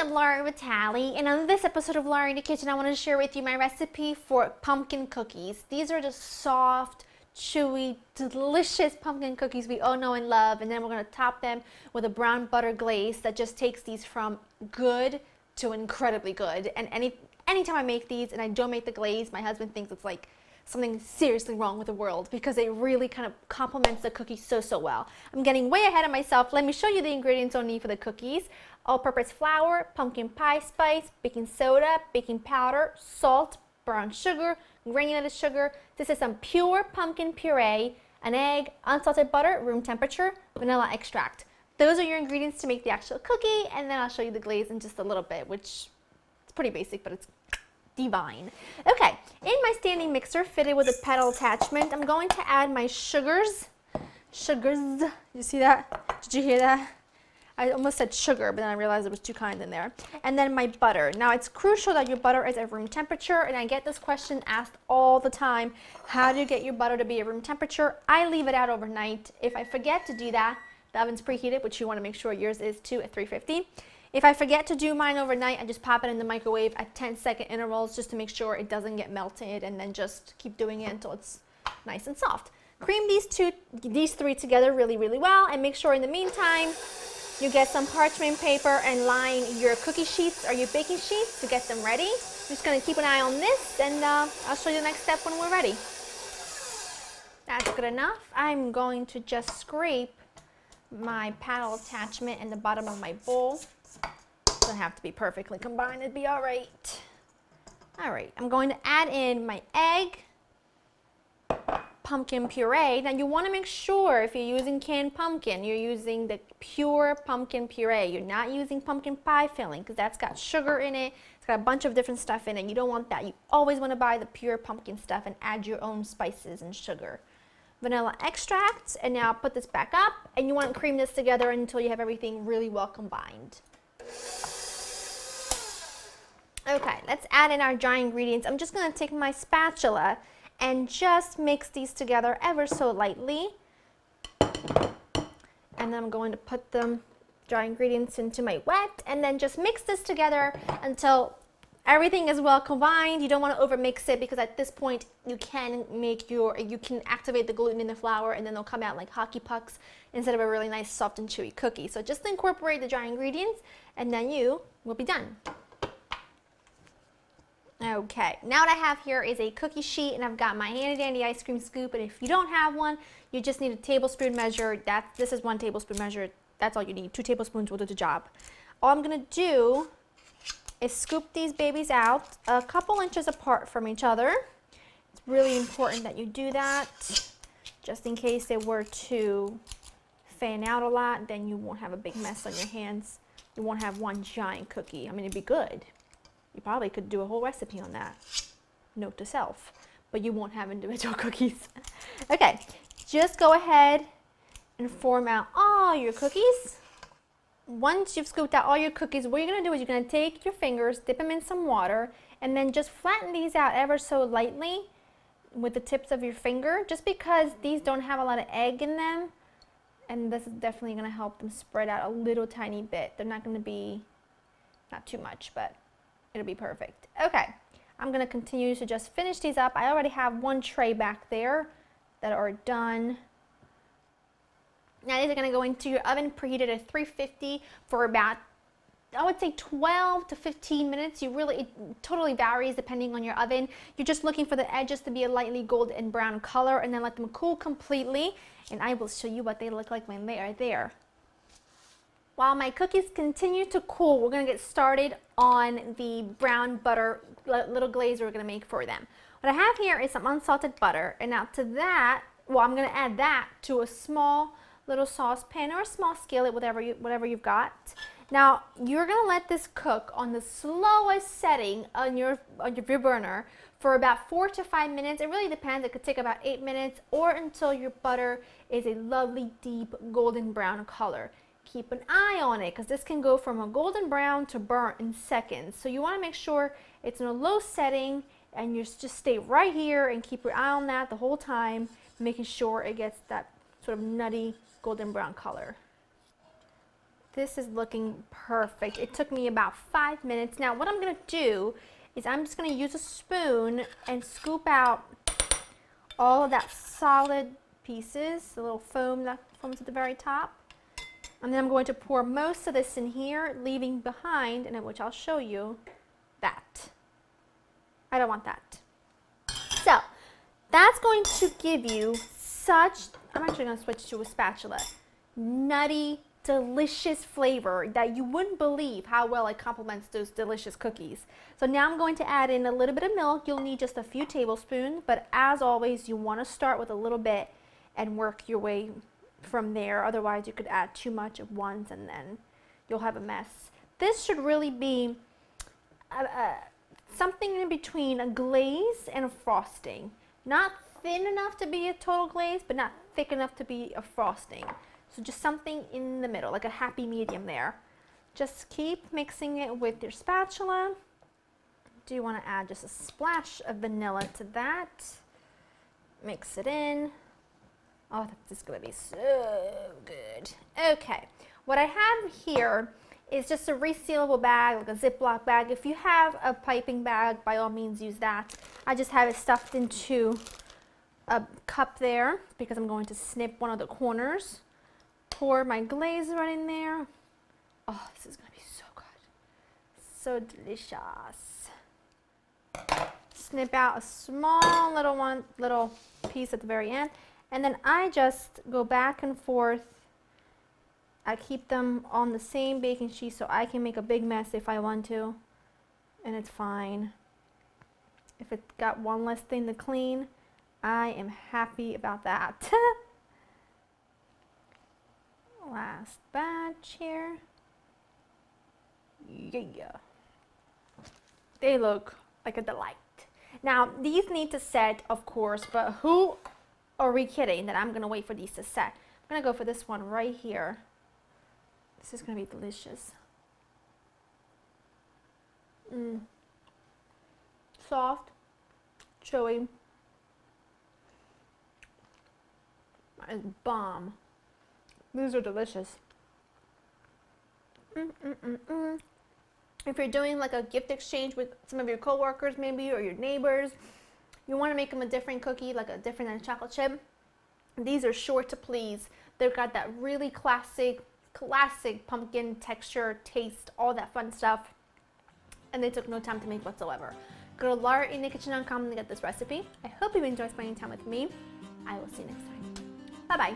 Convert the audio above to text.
I'm Laura Vitale, and on this episode of Laura in the Kitchen, I want to share with you my recipe for pumpkin cookies. These are just soft, chewy, delicious pumpkin cookies we all know and love, and then we're going to top them with a brown butter glaze that just takes these from good to incredibly good. And anytime I make these and I don't make the glaze, my husband thinks it's like something seriously wrong with the world because it really kind of complements the cookie so well. I'm getting way ahead of myself. Let me show you the ingredients I'll need for the cookies. All-purpose flour, pumpkin pie spice, baking soda, baking powder, salt, brown sugar, granulated sugar. This is some pure pumpkin puree, an egg, unsalted butter, room temperature, vanilla extract. Those are your ingredients to make the actual cookie, and then I'll show you the glaze in just a little bit, which is pretty basic, but it's divine. Okay, in my standing mixer fitted with a pedal attachment, I'm going to add my sugars. You see that? Did you hear that? I almost said sugar, but then I realized it was too kind in there. And then my butter. Now it's crucial that your butter is at room temperature, and I get this question asked all the time. How do you get your butter to be at room temperature? I leave it out overnight. If I forget to do that, the oven's preheated, which you want to make sure yours is too at 350. If I forget to do mine overnight, I just pop it in the microwave at 10-second intervals just to make sure it doesn't get melted, and then just keep doing it until it's nice and soft. Cream these three together really well, and make sure in the meantime you get some parchment paper and line your cookie sheets or your baking sheets to get them ready. I'm just going to keep an eye on this, and I'll show you the next step when we're ready. That's good enough. I'm going to just scrape my paddle attachment in the bottom of my bowl. Doesn't have to be perfectly combined, it'd be all right. All right, I'm going to add in my egg, pumpkin puree. Now you want to make sure if you're using canned pumpkin, you're using the pure pumpkin puree. You're not using pumpkin pie filling because that's got sugar in it. It's got a bunch of different stuff in it. You don't want that. You always want to buy the pure pumpkin stuff and add your own spices and sugar. Vanilla extract, and now put this back up, and you want to cream this together until you have everything really well combined. Okay, let's add in our dry ingredients. I'm just going to take my spatula and just mix these together ever so lightly. And then I'm going to put the dry ingredients into my wet, and then just mix this together until everything is well combined. You don't want to overmix it because at this point you can activate the gluten in the flour, and then they'll come out like hockey pucks instead of a really nice soft and chewy cookie. So just incorporate the dry ingredients, and then you will be done. Okay, now what I have here is a cookie sheet, and I've got my handy dandy ice cream scoop, and if you don't have one, you just need a tablespoon measure. This is 1 tablespoon measure. That's all you need. 2 tablespoons will do the job. All I'm going to do is scoop these babies out a couple inches apart from each other. It's really important that you do that, just in case they were to fan out a lot, then you won't have a big mess on your hands. You won't have one giant cookie. I mean, it'd be good. You probably could do a whole recipe on that. Note to self. But you won't have individual cookies. Okay, just go ahead and form out all your cookies. Once you've scooped out all your cookies, what you're going to do is you're going to take your fingers, dip them in some water, and then just flatten these out ever so lightly with the tips of your finger, just because these don't have a lot of egg in them, and this is definitely going to help them spread out a little tiny bit. They're not going to be, not too much, but it'll be perfect. Okay, I'm going to continue to just finish these up. I already have 1 tray back there that are done. Now these are going to go into your oven preheated at 350 for about, I would say 12 to 15 minutes. It totally varies depending on your oven. You're just looking for the edges to be a lightly gold and brown color, and then let them cool completely, and I will show you what they look like when they are there. While my cookies continue to cool, we're going to get started on the brown butter little glaze we're going to make for them. What I have here is some unsalted butter, and now to that, well, I'm going to add that to a small little saucepan or a small skillet, whatever you've got. Now you're going to let this cook on the slowest setting on your burner for about 4 to 5 minutes. It really depends. It could take about 8 minutes, or until your butter is a lovely deep golden brown color. Keep an eye on it because this can go from a golden brown to burnt in seconds. So you want to make sure it's in a low setting, and you just stay right here and keep your eye on that the whole time, making sure it gets that sort of nutty golden brown color. This is looking perfect. It took me about 5 minutes. Now what I'm gonna do is I'm just gonna use a spoon and scoop out all of that solid pieces, the little foam that foams at the very top. And then I'm going to pour most of this in here, leaving behind, and which I'll show you, that. I don't want that. So that's going to give you such, I'm actually going to switch to a spatula, nutty, delicious flavor that you wouldn't believe how well it complements those delicious cookies. So now I'm going to add in a little bit of milk. You'll need just a few tablespoons, but as always, you want to start with a little bit and work your way from there. Otherwise, you could add too much at once and then you'll have a mess. This should really be something in between a glaze and a frosting. Not thin enough to be a total glaze, but not thick enough to be a frosting. So just something in the middle, like a happy medium there. Just keep mixing it with your spatula. Do you want to add just a splash of vanilla to that? Mix it in. Oh, this is going to be so good. Okay, what I have here is just a resealable bag, like a Ziploc bag. If you have a piping bag, by all means use that. I just have it stuffed into a cup there because I'm going to snip one of the corners. Pour my glaze right in there. Oh, this is going to be so good. So delicious. Snip out a small little piece at the very end. And then I just go back and forth. I keep them on the same baking sheet so I can make a big mess if I want to. And it's fine. If it's got one less thing to clean, I am happy about that. Last batch here. Yeah. They look like a delight. Now, these need to set, of course, but who are we kidding that I'm going to wait for these to set? I'm going to go for this one right here. This is going to be delicious. Soft, chewy. That is bomb. These are delicious. If you're doing like a gift exchange with some of your coworkers maybe, or your neighbors, you want to make them a different cookie, like a different than a chocolate chip. These are sure to please. They've got that really classic pumpkin texture, taste, all that fun stuff. And they took no time to make whatsoever. Go to laurainthekitchen.com to get this recipe. I hope you enjoy spending time with me. I will see you next time. Bye-bye.